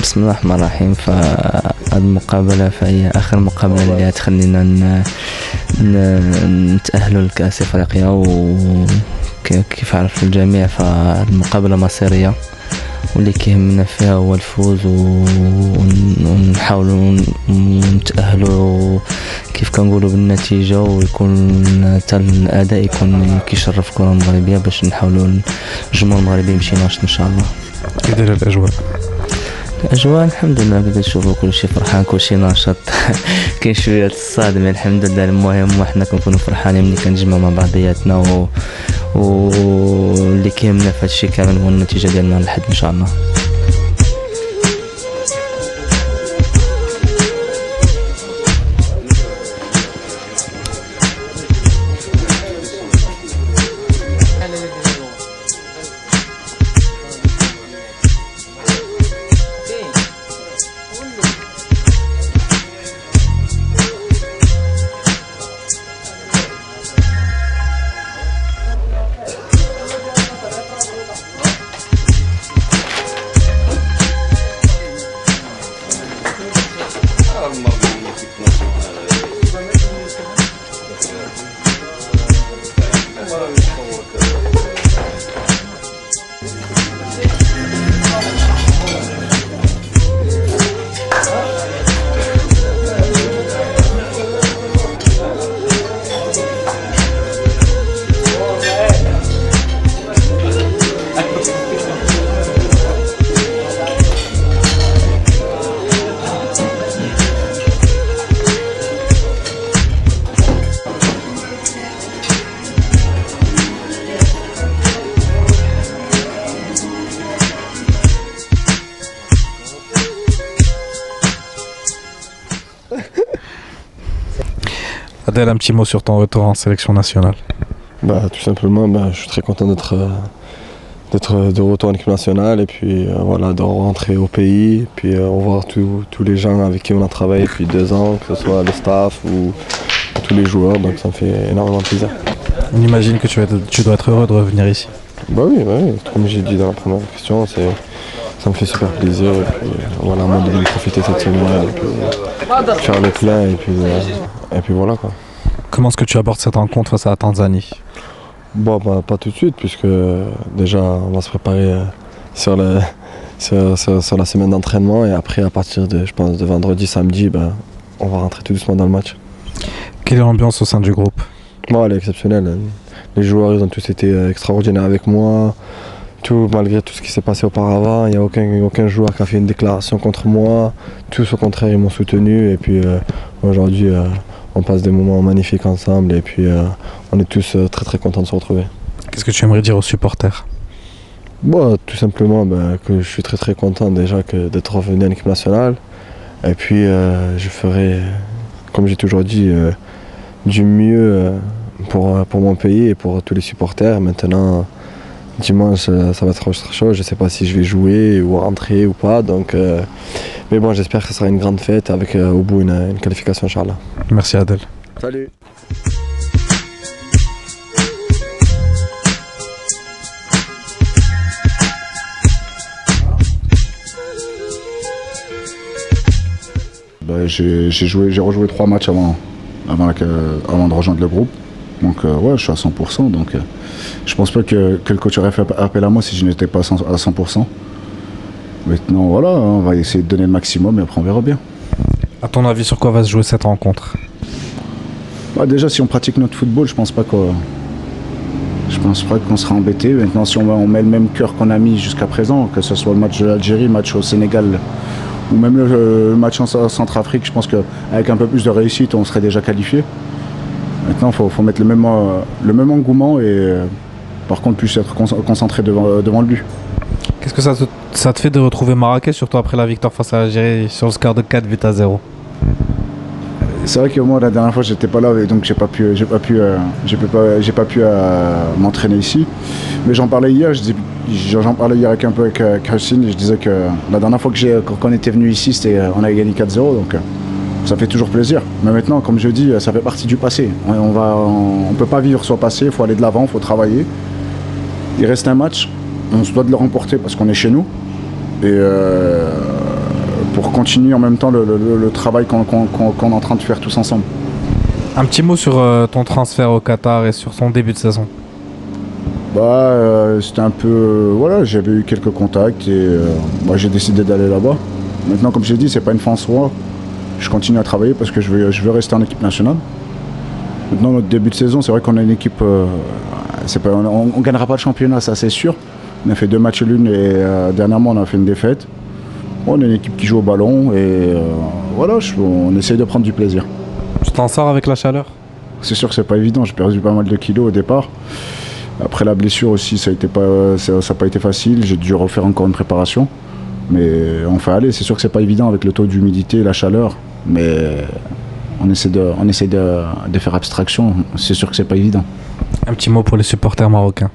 بسم الله الرحمن الرحيم. فهذه المقابلة فهي آخر مقابلة اللي هتخلينا نتأهلوا لكأس إفريقيا، وكيف عرف الجميع فالمقابلة مصيرية واللي كيهمنا فيها هو الفوز ونحاولوا نتأهلوا كيف كنقولوا بالنتيجة، ويكون حتى الأداء يكون كيشرف الكرة المغربية باش نحاولوا الجمهور المغربي يمشي ناشط إن شاء الله. كي دايرة الأجواء؟ الأجواء الحمد لله بدنا نشوفوا كلشي فرحان كلشي ناشط كاين شوية الصدمة الحمد لله. المهم وحنا كنكونوا فرحانين ملي كنجمعوا مع بعضياتنا واللي كيهمنا في هادشي كامل هو النتيجة ديالنا للحد إن شاء الله. Adel, un petit mot sur ton retour en sélection nationale. Tout simplement, je suis très content d'être de retour en équipe nationale et puis voilà, de rentrer au pays, puis revoir tous les gens avec qui on a travaillé depuis 2 ans, que ce soit le staff ou tous les joueurs, donc ça me fait énormément plaisir. On imagine que tu dois être heureux de revenir ici. Oui, comme j'ai dit dans la première question, ça me fait super plaisir et puis voilà, moi de profiter cette semaine et puis faire le plein et puis voilà quoi. Comment est-ce que tu abordes cette rencontre face à la Tanzanie? Pas tout de suite, puisque déjà on va se préparer sur la semaine d'entraînement et après à partir de, je pense, de vendredi, samedi, on va rentrer tout doucement dans le match. Quelle est l'ambiance au sein du groupe? Elle est exceptionnelle. Les joueurs ils ont tous été extraordinaires avec moi. Malgré tout ce qui s'est passé auparavant, il n'y a aucun joueur qui a fait une déclaration contre moi. Tous au contraire ils m'ont soutenu et puis aujourd'hui on passe des moments magnifiques ensemble et puis on est tous très très contents de se retrouver. Qu'est-ce que tu aimerais dire aux supporters? Tout simplement que je suis très très content déjà d'être revenu en équipe nationale et puis je ferai, comme j'ai toujours dit, du mieux pour mon pays et pour tous les supporters. Maintenant dimanche ça va être autre chose, je ne sais pas si je vais jouer ou rentrer ou pas, donc, mais bon j'espère que ce sera une grande fête avec au bout une qualification Inch'Allah. Merci Adel. Salut. J'ai rejoué 3 matchs avant de rejoindre le groupe. Donc ouais, je suis à 100%, donc je pense pas que le coach aurait fait appel à moi si je n'étais pas à 100%. Maintenant voilà, on va essayer de donner le maximum et après on verra bien. À ton avis, sur quoi va se jouer cette rencontre? Déjà, si on pratique notre football, je pense pas qu'on sera embêté. Maintenant, si on met le même cœur qu'on a mis jusqu'à présent, que ce soit le match de l'Algérie, le match au Sénégal ou même le match en Centrafrique, je pense qu'avec un peu plus de réussite, on serait déjà qualifié. Maintenant, il faut mettre le même engouement et par contre plus être concentré devant le but. Qu'est-ce que ça te fait de retrouver Marrakech, surtout après la victoire face à l'Algérie sur le score de 4-0? C'est vrai que moi la dernière fois j'étais pas là et donc j'ai pas pu m'entraîner ici. Mais j'en parlais hier, avec Christine et je disais que la dernière fois qu'on était venu ici, on a gagné 4-0, donc ça fait toujours plaisir. Mais maintenant, comme je dis, ça fait partie du passé. On peut pas vivre sur le passé, il faut aller de l'avant, il faut travailler. Il reste un match, on se doit de le remporter parce qu'on est chez nous. Et pour continuer en même temps le travail qu'on est en train de faire tous ensemble. Un petit mot sur ton transfert au Qatar et sur son début de saison. C'était un peu... voilà, j'avais eu quelques contacts et moi j'ai décidé d'aller là-bas. Maintenant, comme je l'ai dit, c'est pas une fin en soi. Je continue à travailler parce que je veux rester en équipe nationale. Maintenant, notre début de saison, c'est vrai qu'on a une équipe... on ne gagnera pas le championnat, ça c'est sûr. On a fait 2 matchs nuls et dernièrement on a fait une défaite. On est une équipe qui joue au ballon et voilà, on essaye de prendre du plaisir. Tu t'en sors avec la chaleur? C'est sûr que c'est pas évident, j'ai perdu pas mal de kilos au départ. Après la blessure aussi, ça n'a pas été facile, j'ai dû refaire encore une préparation. Mais enfin allez, c'est sûr que c'est pas évident avec le taux d'humidité et la chaleur. Mais on essaie de faire abstraction, c'est sûr que c'est pas évident. Un petit mot pour les supporters marocains.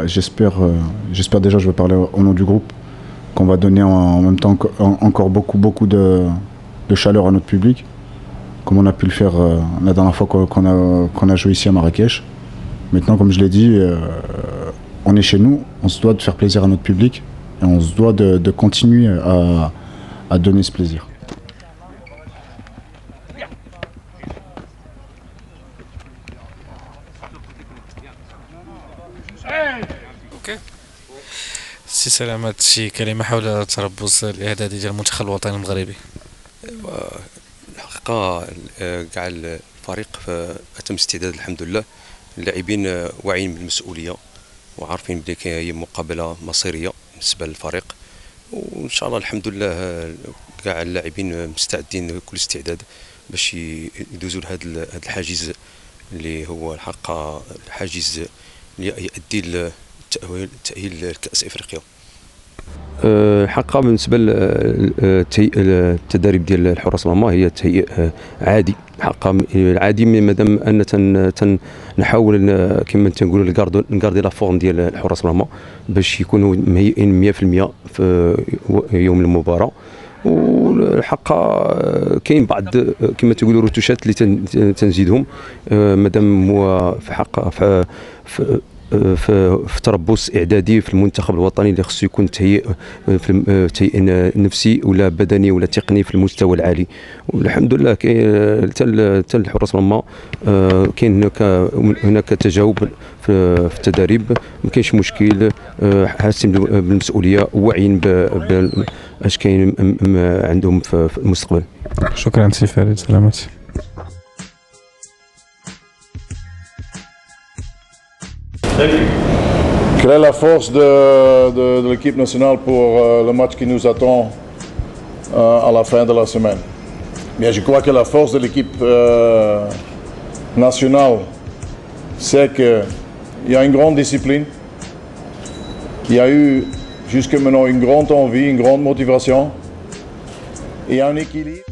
J'espère déjà, je vais parler au nom du groupe, qu'on va donner en même temps encore beaucoup de chaleur à notre public, comme on a pu le faire la dernière fois qu'on a joué ici à Marrakech. Maintenant, comme je l'ai dit, on est chez nous, on se doit de faire plaisir à notre public et on se doit de continuer à donner ce plaisir. سي سلامات، شي كلمة حول تربص الإعدادي ديال المنتخب الوطني المغربي. الحقيقة كاع الفريق تم استعداد الحمد لله. اللاعبين واعيين بالمسؤولية وعارفين بلي هي مقابلة مصيرية بالنسبة للفريق، وإن شاء الله الحمد لله كاع اللاعبين مستعدين كل استعداد باش يدوزوا لهذا الحاجز اللي هو الحقيقة الحاجز اللي يؤدي لتأهيل لكأس إفريقيا. الحقيقة بالنسبة للتدريب ديال الحراس المرمى هي تهيئ عادي، الحقيقة العادي مادام أن نحاول كما تنقولوا نكاردي لا فورم ديال الحراس المرمى باش يكونوا مهيئين 100% في يوم المباراة. والحقيقة كاين بعض كما تقولوا روتوشات اللي تنزيدهم مادام هو في حق في تربص اعدادي في المنتخب الوطني اللي خصو يكون تهيئ نفسي ولا بدني ولا تقني في المستوى العالي. والحمد لله حتى الحراس المرمى كاين هناك تجاوب في التدريب، ما كاينش مشكل، حاسين بالمسؤوليه وواعيين اش كاين عندهم في المستقبل. شكرا سي فريد، سلامات. Quelle est la force de l'équipe nationale pour le match qui nous attend à la fin de la semaine? Bien, je crois que la force de l'équipe nationale, c'est qu'il y a une grande discipline, il y a eu jusque maintenant une grande envie, une grande motivation, et un équilibre.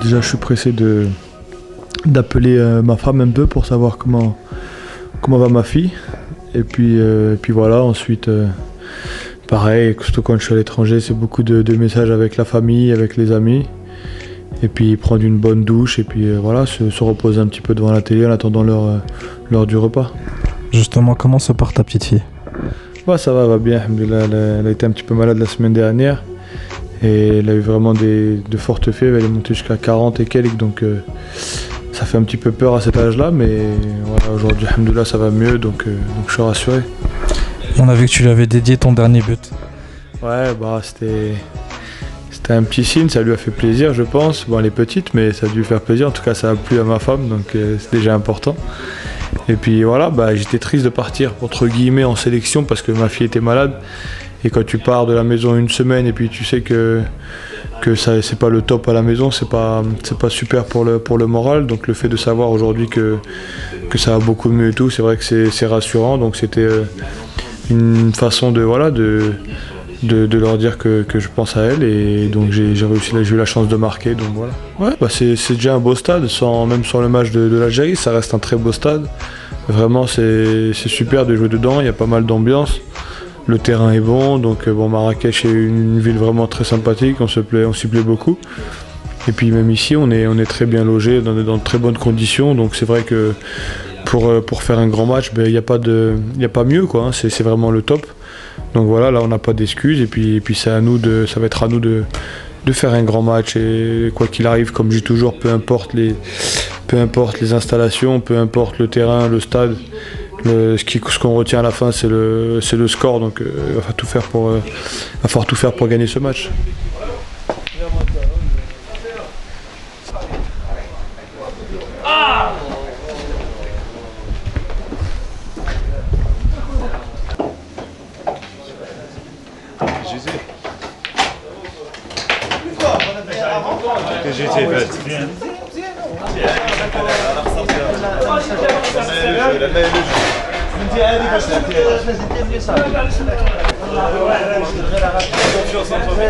Déjà, je suis pressé d'appeler ma femme un peu pour savoir comment va ma fille. Et puis voilà, ensuite, pareil, surtout quand je suis à l'étranger, c'est beaucoup de messages avec la famille, avec les amis. Et puis prendre une bonne douche et puis voilà, se reposer un petit peu devant la télé en attendant l'heure du repas. Justement, comment se porte ta petite fille? Ça va bien. Elle a été un petit peu malade la semaine dernière. Et elle a eu vraiment de fortes fièvres, elle est montée jusqu'à 40 et quelques, donc ça ça fait un petit peu peur à cet âge-là, mais voilà, aujourd'hui, alhamdoulilah, ça va mieux, donc je suis rassuré. On a vu que tu lui avais dédié ton dernier but. Ouais, bah c'était un petit signe, ça lui a fait plaisir, je pense. Bon, elle est petite, mais ça a dû lui faire plaisir. En tout cas, ça a plu à ma femme, donc c'est déjà important. Et puis voilà, bah, j'étais triste de partir, entre guillemets, en sélection parce que ma fille était malade. Et quand tu pars de la maison une semaine et puis tu sais que ça c'est pas le top à la maison, c'est pas super pour le moral. Donc le fait de savoir aujourd'hui que ça va beaucoup mieux et tout, c'est vrai que c'est rassurant. Donc c'était une façon de leur dire que je pense à elle, et donc j'ai eu la chance de marquer, donc voilà. Ouais, bah c'est déjà un beau stade, même sans le match de l'Algérie, ça reste un très beau stade. Vraiment c'est super de jouer dedans, il y a pas mal d'ambiance. Le terrain est bon, donc bon, Marrakech est une ville vraiment très sympathique, on s'y plaît beaucoup. Et puis même ici, on est très bien logé, dans de très bonnes conditions, donc c'est vrai que pour faire un grand match, il n'y a pas mieux, quoi, hein, c'est vraiment le top. Donc voilà, là on n'a pas d'excuses, et puis ça va être à nous de faire un grand match, et quoi qu'il arrive, comme je dis toujours, peu importe les installations, peu importe le terrain, le stade, ce qu'on retient à la fin, c'est le score, donc il va falloir tout faire pour gagner ce match. Confiance en toi.